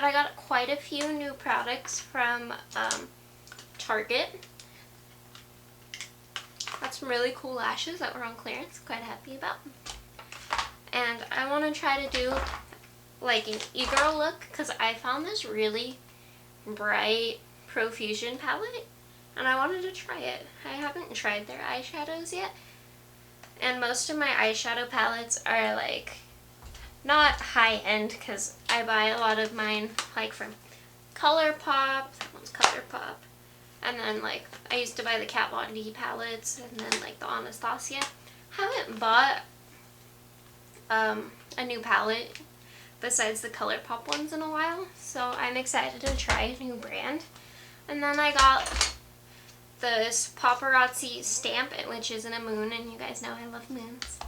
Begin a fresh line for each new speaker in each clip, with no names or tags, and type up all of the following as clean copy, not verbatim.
but I got quite a few new products from Target. Got some really cool lashes that were on clearance, quite happy about. And I want to try to do like an Egirl look because I found this really bright profusion palette and I wanted to try it. I haven't tried their eyeshadows yet, and most of my eyeshadow palettes are like not high end because I buy a lot of mine like from ColourPop. That one's ColourPop. And then like I used to buy the Kat Von D palettes and then like the Anastasia. Haven't bought a new palette besides the ColourPop ones in a while, so I'm excited to try a new brand. And then I got this Poparazzi stamp, which is in a moon, and you guys know I love moons.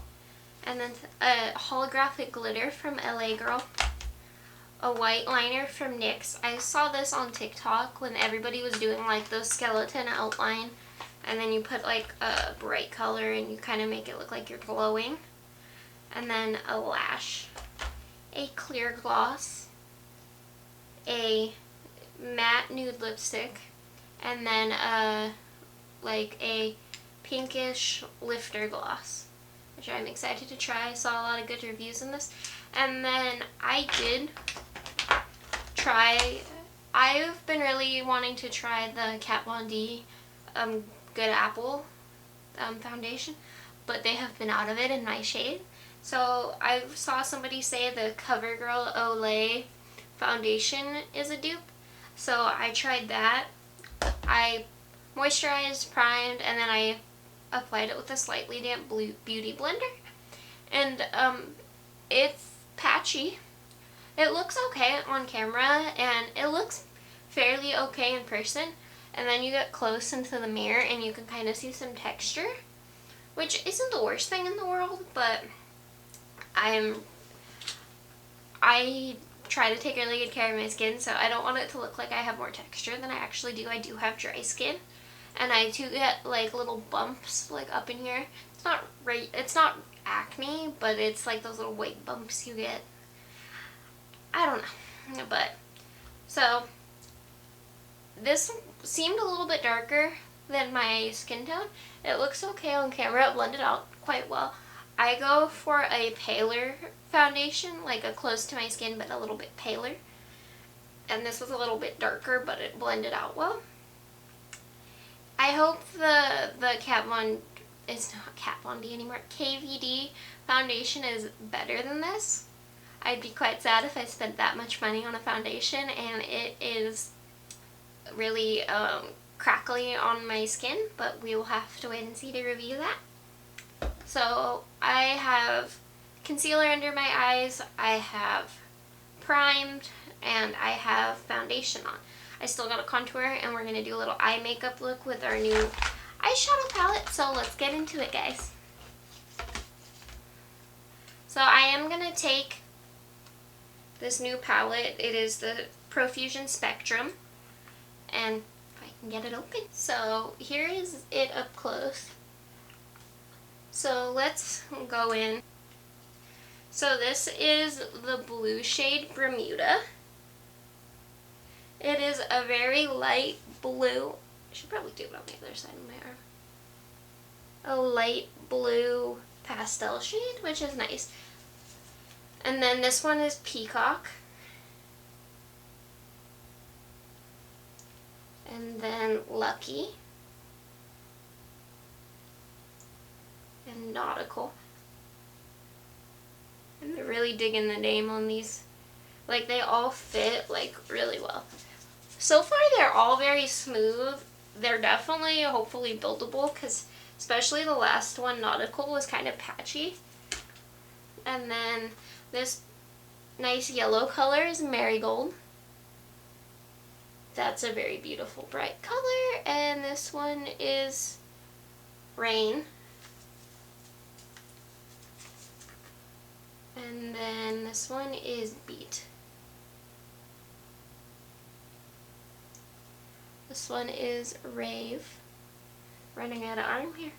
And then a holographic glitter from LA Girl. A white liner from NYX. I saw this on TikTok when everybody was doing like those skeleton outline, and then you put like a bright color and you kind of make it look like you're glowing. And then a lash, a clear gloss, a matte nude lipstick, and then like a pinkish lifter gloss, which I'm excited to try. I saw a lot of good reviews on this. And then I did try, I've been really wanting to try the Kat Von D Good Apple foundation, but they have been out of it in my shade. So I saw somebody say the covergirl+olay foundation is a dupe, so I tried that. I moisturized, primed, and then I applied it with a slightly damp beauty blender, and it's patchy. It looks okay on camera and it looks fairly okay in person, and then you get close into the mirror and you can kind of see some texture, which isn't the worst thing in the world, but I try to take really good care of my skin, so I don't want it to look like I have more texture than I actually do. I do have dry skin, and I do get like little bumps like up in here. It's not acne, but it's like those little white bumps you get. I don't know, but so this seemed a little bit darker than my skin tone. It looks okay on camera. It blended out quite well. I go for a paler foundation, like a close to my skin but a little bit paler. And this was a little bit darker, but it blended out well. I hope the Kat Von, it's not Kat Von D anymore, KVD foundation is better than this. I'd be quite sad if I spent that much money on a foundation and it is really crackly on my skin, but we will have to wait and see to review that. So I have concealer under my eyes, I have primed, and I have foundation on. I still got a contour, and we're going to do a little eye makeup look with our new eyeshadow palette, so let's get into it, guys. So I am going to take this new palette. It is the Profusion Spectrum, and if I can get it open. So here is it up close. So let's go in. So this is the blue shade Bermuda. It is a very light blue. I should probably do it on the other side of my arm. A light blue pastel shade, which is nice. And then this one is Peacock. And then Lucky. And Nautical. I'm really digging the name on these. Like, they all fit like really well. So far they're all very smooth. They're definitely hopefully buildable, because especially the last one, Nautical, was kind of patchy. And then this nice yellow color is Marigold. That's a very beautiful bright color. And this one is Rain. And then this one is Beat. This one is Rave. Running out of arm here.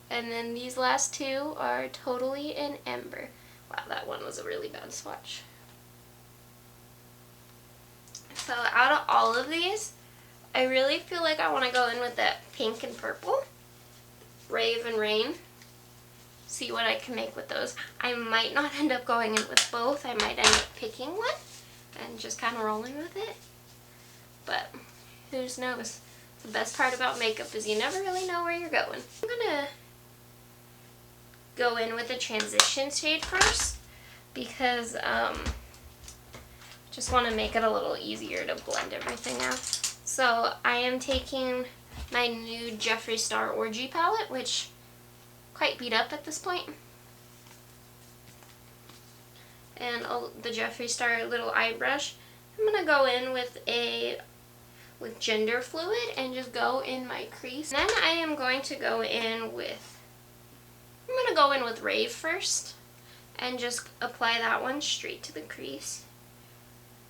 And then these last two are Totally and Ember. Wow, that one was a really bad swatch. So out of all of these, I really feel like I want to go in with that pink and purple. Rave and Rain. See what I can make with those. I might not end up going in with both. I might end up picking one and just kind of rolling with it. But who knows? The best part about makeup is you never really know where you're going. I'm gonna go in with a transition shade first because just want to make it a little easier to blend everything out. So I am taking my new Jeffree Star Orgy palette, which quite beat up at this point, and the Jeffree Star little eye brush. I'm gonna go in with gender fluid and just go in my crease. Then I am going to go in with, Rave first and just apply that one straight to the crease.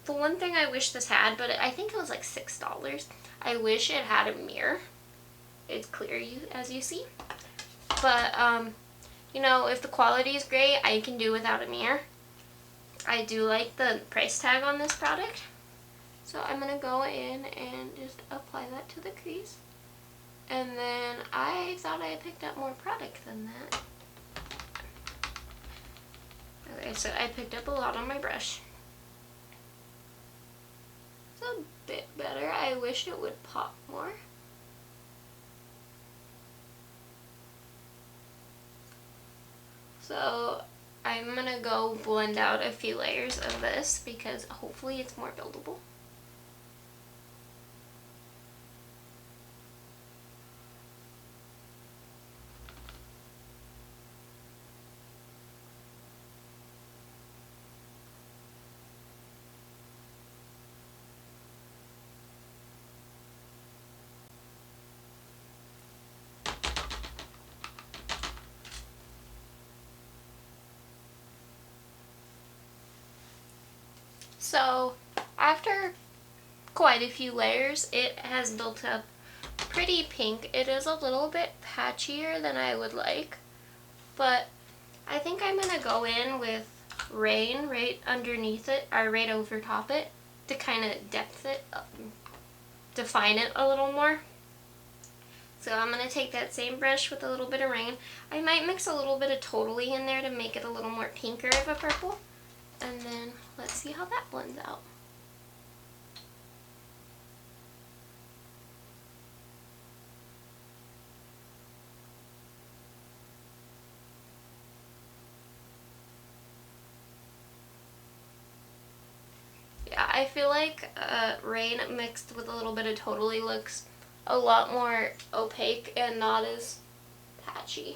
The one thing I wish this had, but I think it was like $6, I wish it had a mirror. It's clear as you see. But, you know, if the quality is great, I can do without a mirror. I do like the price tag on this product. So I'm going to go in and just apply that to the crease. And then I thought I picked up more product than that. Okay, so I picked up a lot on my brush. It's a bit better. I wish it would pop more. So I'm going to go blend out a few layers of this because hopefully it's more buildable. So after quite a few layers, it has built up pretty pink. It is a little bit patchier than I would like, but I think I'm going to go in with Rain right underneath it, or right over top it, to kind of define it a little more. So I'm going to take that same brush with a little bit of Rain. I might mix a little bit of Totally in there to make it a little more pinker of a purple. And then let's see how that blends out. Yeah, I feel like Rain mixed with a little bit of Totally looks a lot more opaque and not as patchy.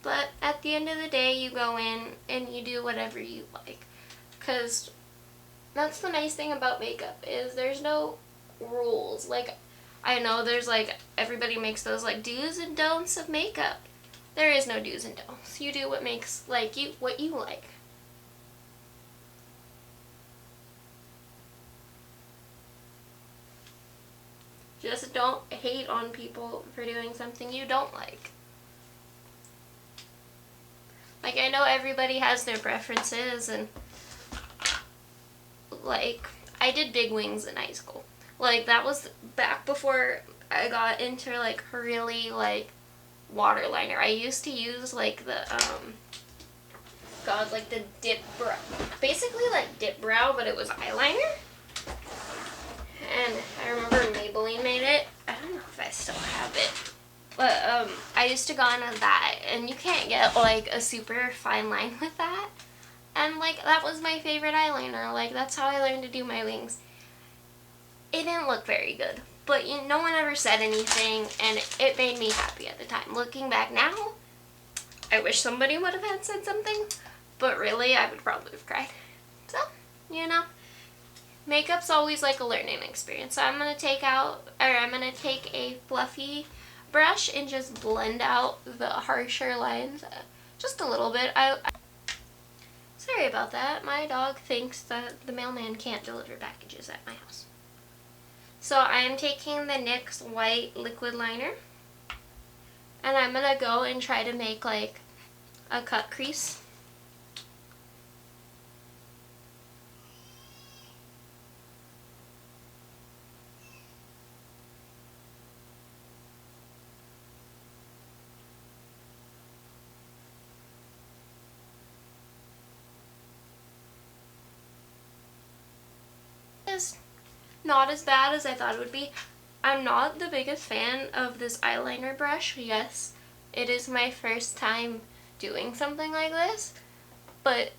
But at the end of the day, you go in and you do whatever you like. Because that's the nice thing about makeup, is there's no rules. Like, I know there's like, everybody makes those like do's and don'ts of makeup. There is no do's and don'ts. You do what makes what you like. Just don't hate on people for doing something you don't like. Like, I know everybody has their preferences, and like, I did big wings in high school. Like, that was back before I got into like really like water liner. I used to use like the like the dip brow, basically like dip brow, but it was eyeliner. And I remember Maybelline made it. I don't know if I still have it. But I used to go on that, and you can't get like a super fine line with that. And like, that was my favorite eyeliner. Like, that's how I learned to do my wings. It didn't look very good, but no one ever said anything, and it made me happy at the time. Looking back now, I wish somebody would have had said something, but really, I would probably have cried. So, you know, makeup's always like a learning experience. So I'm gonna take a fluffy brush and just blend out the harsher lines just a little bit. Sorry about that. My dog thinks that the mailman can't deliver packages at my house. So I am taking the NYX white liquid liner, And I'm gonna go and try to make like a cut crease. Is not as bad as I thought it would be. I'm not the biggest fan of this eyeliner brush. Yes, it is my first time doing something like this, but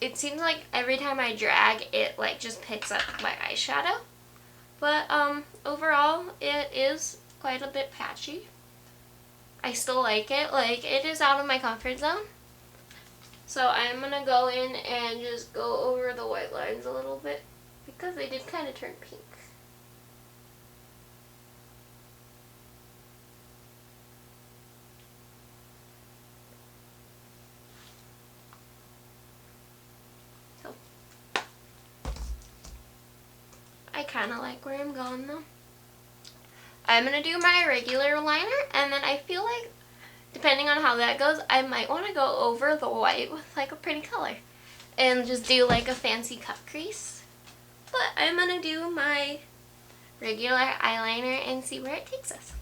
it seems like every time I drag it like just picks up my eyeshadow. But overall it is quite a bit patchy. I still like it. Like, it is out of my comfort zone. So I'm gonna go in and just go over the white lines a little bit because they did kind of turn pink. So I kind of like where I'm going though. I'm gonna do my regular liner, and then I feel like depending on how that goes, I might want to go over the white with like a pretty color and just do like a fancy cut crease. But I'm gonna do my regular eyeliner and see where it takes us.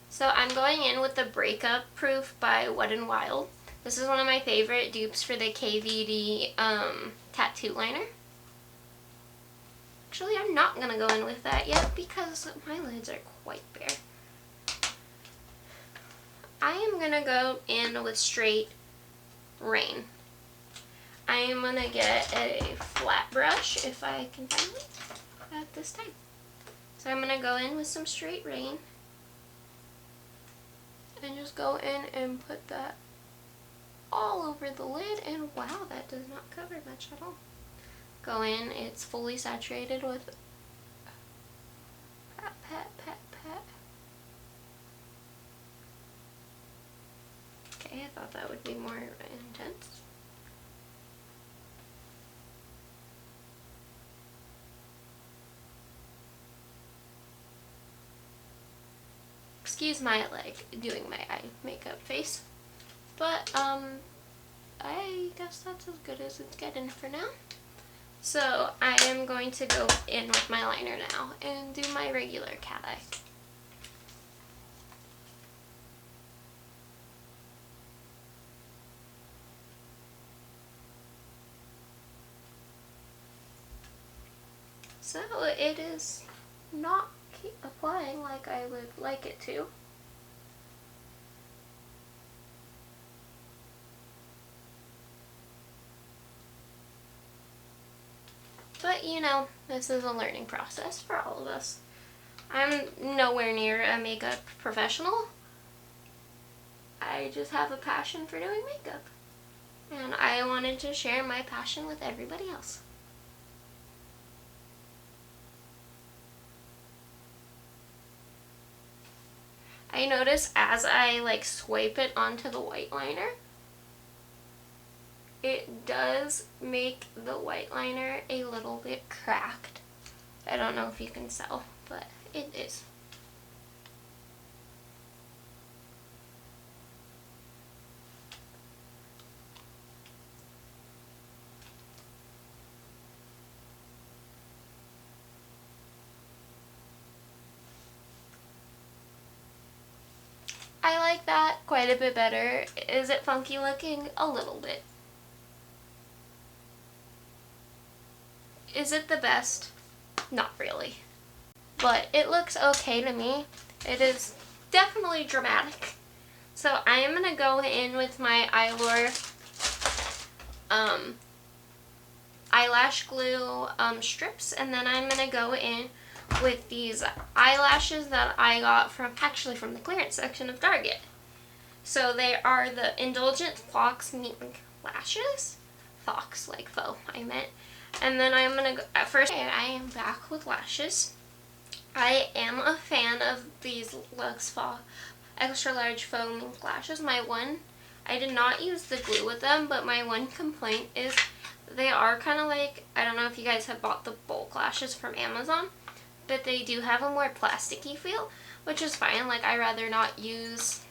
So I'm going in with the Breakup Proof by Wet n Wild. This is one of my favorite dupes for the KVD tattoo liner. Actually, I'm not going to go in with that yet because my lids are quite bare. I am going to go in with Straight Rain. I am going to get a flat brush if I can find it at this time. So I'm going to go in with some Straight Rain and just go in and put that all over the lid, and wow, that does not cover much at all. Go in, it's fully saturated with pat, pat, pat, pat. Okay, I thought that would be more intense. Excuse my like doing my eye makeup face, but I guess that's as good as it's getting for now. So I am going to go in with my liner now and do my regular cat eye. So it is not applying like I would like it to. But you know, this is a learning process for all of us. I'm nowhere near a makeup professional. I just have a passion for doing makeup. And I wanted to share my passion with everybody else. I notice as I like swipe it onto the white liner, it does make the white liner a little bit cracked. I don't know if you can tell, but it is. I like that quite a bit better. Is it funky looking? A little bit. Is it the best? Not really. But it looks okay to me. It is definitely dramatic. So I am going to go in with my Eylure eyelash glue strips, and then I'm going to go in with these eyelashes that I got from the clearance section of Target. So they are the Indulgence Fox Mink lashes. Fox, like faux, I meant. And then I'm going to go, at first I am back with lashes. I am a fan of these Luxe Faux extra large faux mink lashes. I did not use the glue with them, but my one complaint is they are kind of like, I don't know if you guys have bought the bulk lashes from Amazon. but they do have a more plasticky feel, which is fine. Like, I rather not use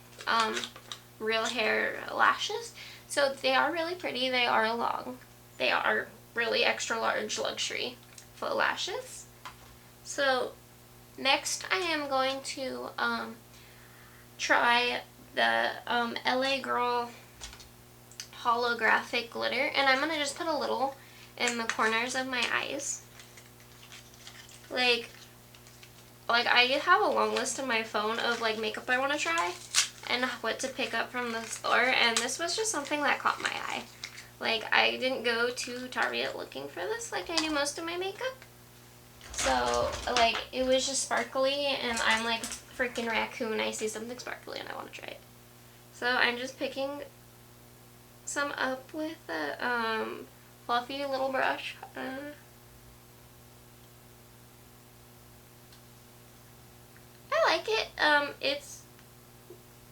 real hair lashes. So they are really pretty. They are long. They are really extra large luxury faux lashes. So next I am going to try the LA Girl holographic glitter, and I'm going to just put a little in the corners of my eyes. Like I have a long list on my phone of like makeup I want to try and what to pick up from the store, and this was just something that caught my eye. Like, I didn't go to Target looking for this like I do most of my makeup. So, like, it was just sparkly, and I'm like a freaking raccoon. I see something sparkly and I want to try it. So I'm just picking some up with a fluffy little brush. I like it. It's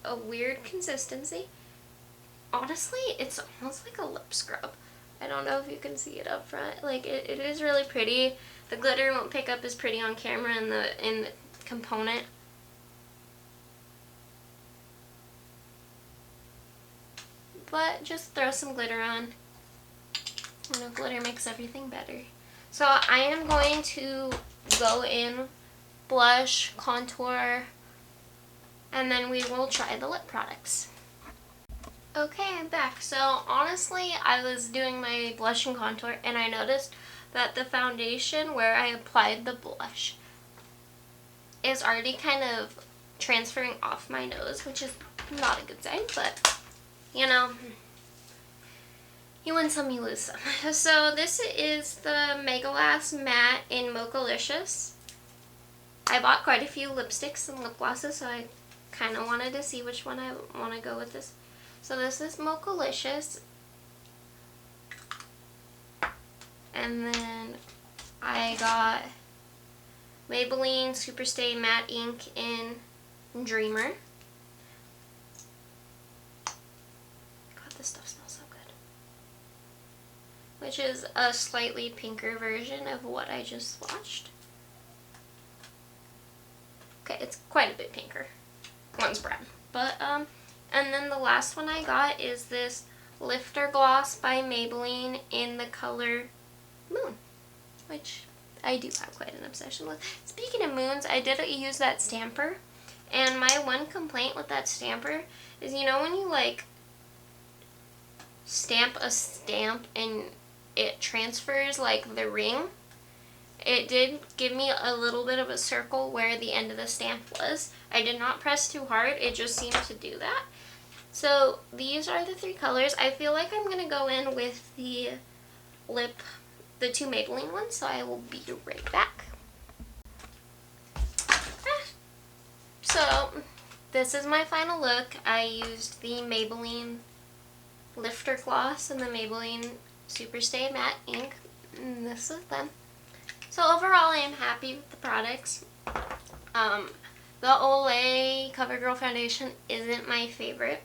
a weird consistency. Honestly, it's almost like a lip scrub. I don't know if you can see it up front. Like, it is really pretty. The glitter won't pick up as pretty on camera in the component. But just throw some glitter on. You know, glitter makes everything better. So I am going to go in blush, contour, and then we will try the lip products. Okay, I'm back. So honestly, I was doing my blush and contour, and I noticed that the foundation where I applied the blush is already kind of transferring off my nose, which is not a good sign, but you know, you win some, you lose some. So this is the Megalast Matte in Mochalicious. I bought quite a few lipsticks and lip glosses, so I kind of wanted to see which one I want to go with this. So this is Mochalicious. And then I got Maybelline Superstay Matte Ink in Dreamer. God, this stuff smells so good. Which is a slightly pinker version of what I just swatched. Okay, it's quite a bit pinker. One's brown. But, and then the last one I got is this Lifter Gloss by Maybelline in the color Moon, which I do have quite an obsession with. Speaking of moons, I did use that stamper, and my one complaint with that stamper is, you know when you like stamp a stamp and it transfers like the ring? It did give me a little bit of a circle where the end of the stamp was. I did not press too hard, it just seemed to do that. So these are the three colors. I feel like I'm going to go in with the two Maybelline ones, so I will be right back. So this is my final look. I used the Maybelline Lifter Gloss and the Maybelline Superstay Matte Ink, and this is them. So overall, I am happy with the products. The Olay CoverGirl foundation isn't my favorite,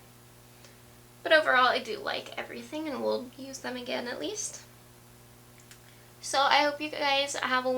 but overall I do like everything and will use them again at least. So I hope you guys have a